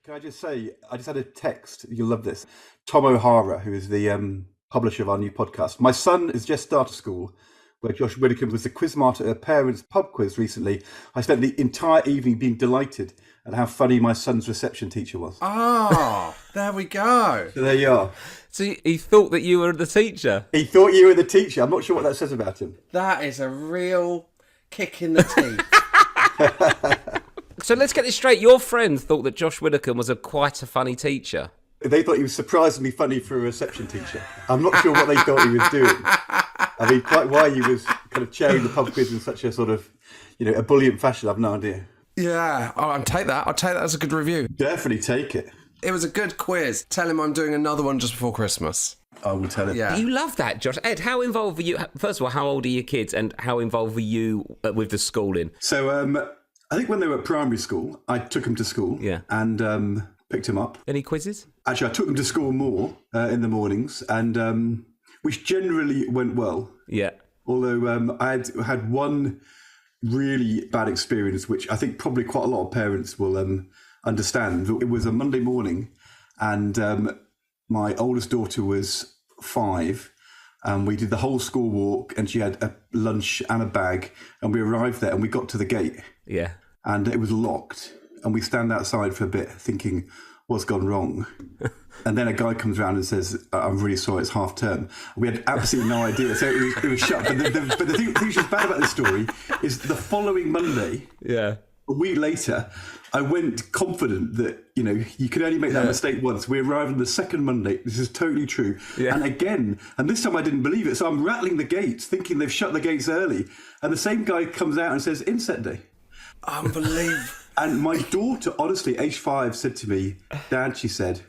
Can I just say, I just had a text. You'll love this. Tom O'Hara, who is the publisher of our new podcast. My son has just started school, where Josh Widdicombe was the quizmaster at a parents' pub quiz recently. I spent the entire evening being delighted at how funny my son's reception teacher was. Oh, there we go. So there you are. So he thought that you were the teacher? He thought you were the teacher. I'm not sure what that says about him. That is a real kick in the teeth. So let's get this straight. Your friend thought that Josh Widdicombe was quite a funny teacher. They thought he was surprisingly funny for a reception teacher. I'm not sure what they thought he was doing. I mean, quite why he was kind of chairing the pub quiz in such a sort of, ebullient fashion, I've no idea. Yeah, I'll take that. I'll take that as a good review. Definitely take it. It was a good quiz. Tell him I'm doing another one just before Christmas. I will tell him. Yeah. You love that, Josh. Ed, how involved were you? First of all, how old are your kids and how involved were you with the schooling? So I think when they were at primary school, I took them to school and picked them up. Any quizzes? Actually, I took them to school more in the mornings, and which generally went well. Yeah. Although I had one really bad experience, which I think probably quite a lot of parents will understand. It was a Monday morning, and my oldest daughter was 5, and we did the whole school walk, and she had a lunch and a bag, and we arrived there, and we got to the gate. Yeah. And it was locked, and we stand outside for a bit thinking, what's gone wrong? And then a guy comes around and says, I'm really sorry, it's half term. We had absolutely no idea, so it was shut. But the thing which is bad about this story is the following Monday, a week later, I went confident that, you could only make that mistake once. We arrived on the second Monday. This is totally true. Yeah. And again, and this time I didn't believe it. So I'm rattling the gates, thinking they've shut the gates early. And the same guy comes out and says, inset day. Unbelievable. And my daughter, honestly, age 5, said to me, Dad, she said,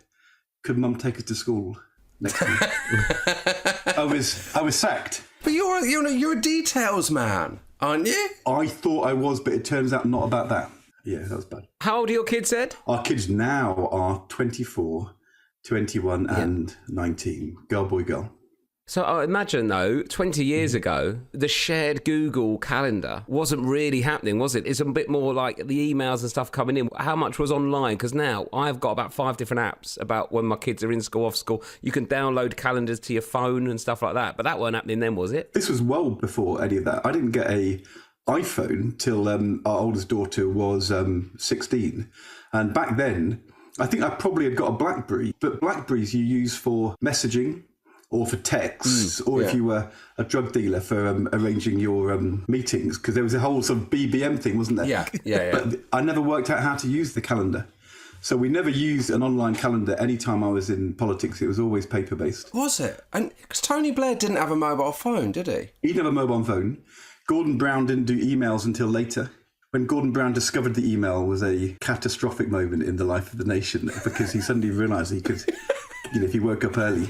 could Mum take us to school next week? I was sacked. But you're a details man, aren't you? I thought I was, but it turns out not about that. Yeah, that was bad. How old are your kids, Ed? Our kids now are 24, 21 and 19. Girl, boy, girl. So I imagine, though, 20 years ago, the shared Google calendar wasn't really happening, was it? It's a bit more like the emails and stuff coming in. How much was online? Because now I've got about 5 different apps about when my kids are in school, off school. You can download calendars to your phone and stuff like that. But that weren't happening then, was it? This was well before any of that. I didn't get a iPhone till our oldest daughter was 16. And back then, I think I probably had got a BlackBerry. But BlackBerries you use for messaging, or for texts, or if you were a drug dealer for arranging your meetings, because there was a whole sort of BBM thing, wasn't there? Yeah. But I never worked out how to use the calendar. So we never used an online calendar any time I was in politics. It was always paper-based. Was it? And because Tony Blair didn't have a mobile phone, did he? He didn't have a mobile phone. Gordon Brown didn't do emails until later. When Gordon Brown discovered the email was a catastrophic moment in the life of the nation, because he suddenly realised he could, if he woke up early,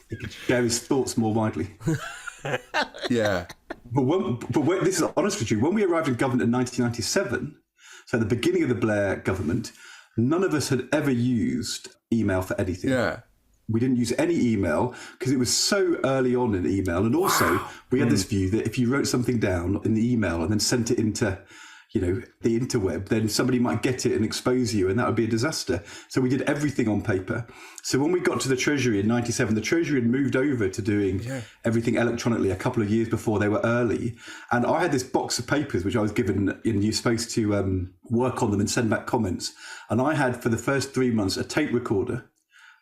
he could share his thoughts more widely. Yeah. But this is honest with you. When we arrived in government in 1997, so at the beginning of the Blair government, none of us had ever used email for anything. Yeah. We didn't use any email because it was so early on in email. And also, we had this view that if you wrote something down in the email and then sent it into the interweb, then somebody might get it and expose you, and that would be a disaster. So we did everything on paper. So when we got to the Treasury in 97, the Treasury had moved over to doing everything electronically a couple of years before they were early. And I had this box of papers, which I was given, and you're supposed to work on them and send back comments. And I had, for the first 3 months, a tape recorder.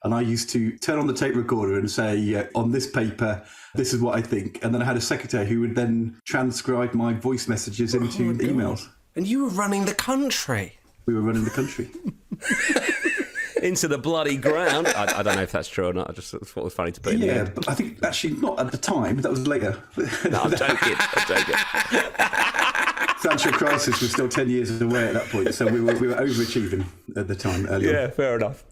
And I used to turn on the tape recorder and say, on this paper, this is what I think. And then I had a secretary who would then transcribe my voice messages into emails. And you were running the country. We were running the country. Into the bloody ground. I don't know if that's true or not. I just thought it was funny to put in there. But I think actually not at the time. That was later. No, I'm joking. Financial crisis was still 10 years away at that point. So we were overachieving at the time. Yeah, fair enough.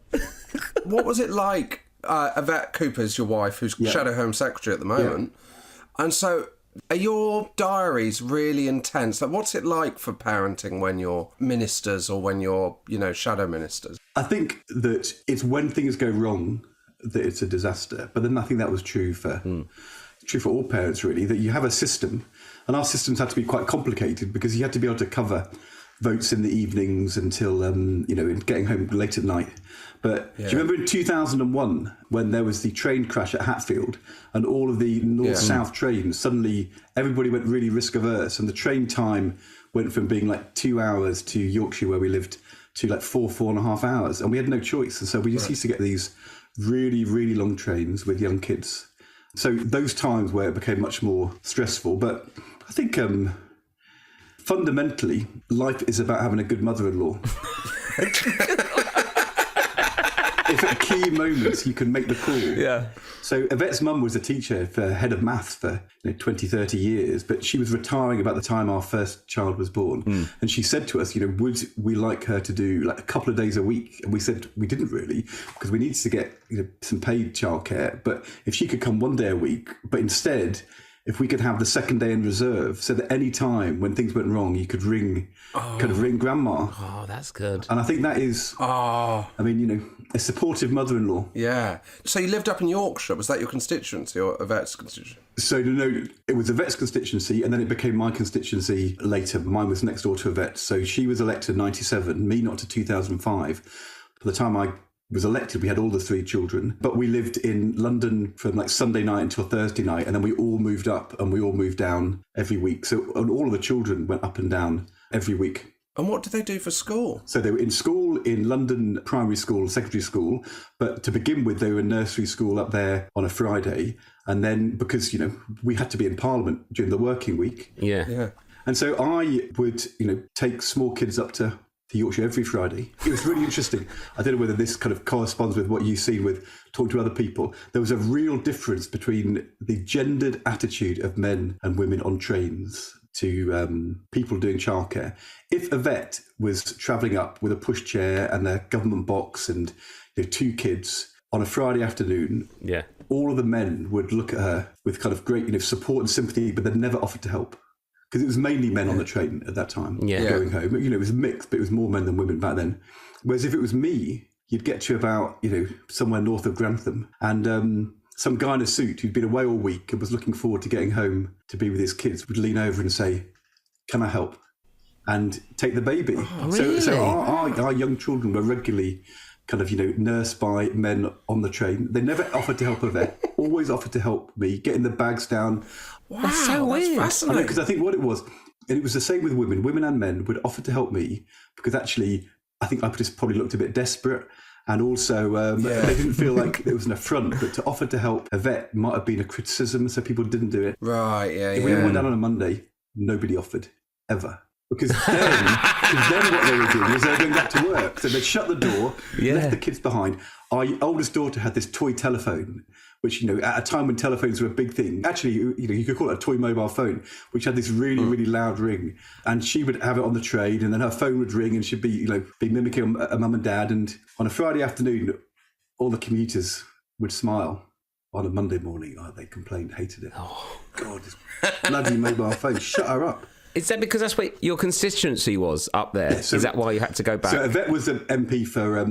What was it like? Yvette Cooper's your wife, who's Shadow Home Secretary at the moment. Yeah. And so are your diaries really intense? Like, what's it like for parenting when you're ministers or when you're, shadow ministers? I think that it's when things go wrong that it's a disaster. But then I think that was true for all parents, really, that you have a system. And our systems had to be quite complicated because you had to be able to cover votes in the evenings until, getting home late at night. But do you remember in 2001 when there was the train crash at Hatfield and all of the north-south trains, suddenly everybody went really risk-averse and the train time went from being like 2 hours to Yorkshire where we lived to like 4.5 hours, and we had no choice. And so we just used to get these really, really long trains with young kids. So those times where it became much more stressful. But I think fundamentally, life is about having a good mother-in-law. If at key moments you can make the call. Yeah. So Yvette's mum was a teacher, head of maths for 20, 30 years, but she was retiring about the time our first child was born. And she said to us, would we like her to do like a couple of days a week? And we said we didn't really, because we needed to get some paid childcare. But if she could come one day a week, but instead, if we could have the second day in reserve, so that any time when things went wrong, you could ring grandma. Oh, that's good. And I think that is, a supportive mother-in-law. Yeah. So you lived up in Yorkshire. Was that your constituency or Yvette's constituency? So no, it was Yvette's constituency, and then it became my constituency later. Mine was next door to Yvette. So she was elected in 97, me not to 2005. By the time I was elected, we had all the 3 children, but we lived in London from like Sunday night until Thursday night, and then we all moved up and we all moved down every week. So and all of the children went up and down every week. And what did they do for school? So they were in school in London, primary school, secondary school, but to begin with, they were in nursery school up there on a Friday. And then because, we had to be in Parliament during the working week. Yeah. And so I would, take small kids up to Yorkshire every Friday. It was really interesting. I don't know whether this kind of corresponds with what you've seen with talking to other people. There was a real difference between the gendered attitude of men and women on trains to people doing childcare. If Yvette was travelling up with a pushchair and a government box and 2 kids on a Friday afternoon, all of the men would look at her with kind of great support and sympathy, but they'd never offered to help. Because it was mainly men on the train at that time going home. It was mixed, but it was more men than women back then. Whereas if it was me, you'd get to about, somewhere north of Grantham, and some guy in a suit who'd been away all week and was looking forward to getting home to be with his kids would lean over and say, "Can I help?" and take the baby. Oh, really? So our young children were regularly kind of, nursed by men on the train. They never offered to help Yvette, always offered to help me, getting the bags down. Wow, that's so weird. Fascinating. Because I think what it was, and it was the same with women and men would offer to help me because actually I think I just probably looked a bit desperate. And also, they didn't feel like it was an affront, but to offer to help Yvette might have been a criticism, so people didn't do it. Right, If we went down on a Monday, nobody offered, ever. Because then what they were doing was they were going back to work. So they'd shut the door, left the kids behind. Our oldest daughter had this toy telephone, which, at a time when telephones were a big thing, actually, you could call it a toy mobile phone, which had this really, really loud ring. And she would have it on the train, and then her phone would ring, and she'd be, be mimicking a mum and dad. And on a Friday afternoon, all the commuters would smile. On a Monday morning, they complained, hated it. Oh, God, this bloody mobile phone, shut her up. Is that because that's what your constituency was up there? Yeah, so, is that why you had to go back? So Yvette was an MP for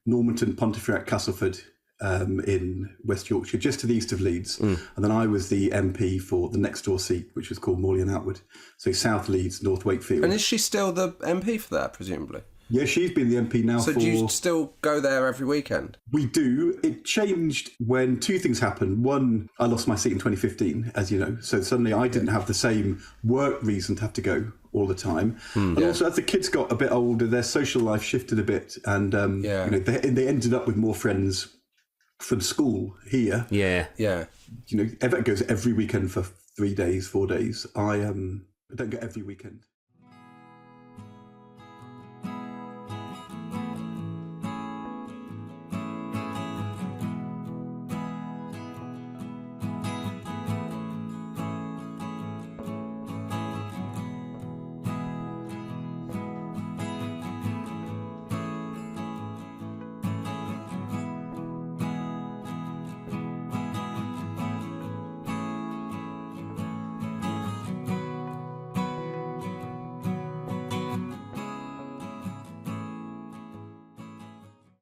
Normanton, Pontefract, Castleford in West Yorkshire, just to the east of Leeds. And then I was the MP for the next door seat, which was called Morley and Outward. So South Leeds, North Wakefield. And is she still the MP for that, presumably? Yeah, she's been the MP now So do you still go there every weekend? We do. It changed when 2 things happened. One, I lost my seat in 2015, as you know. So suddenly I didn't have the same work reason to have to go all the time. And also as the kids got a bit older, their social life shifted a bit. And they ended up with more friends from school here. Yeah. Yvette goes every weekend for 3 days, 4 days. I don't go every weekend.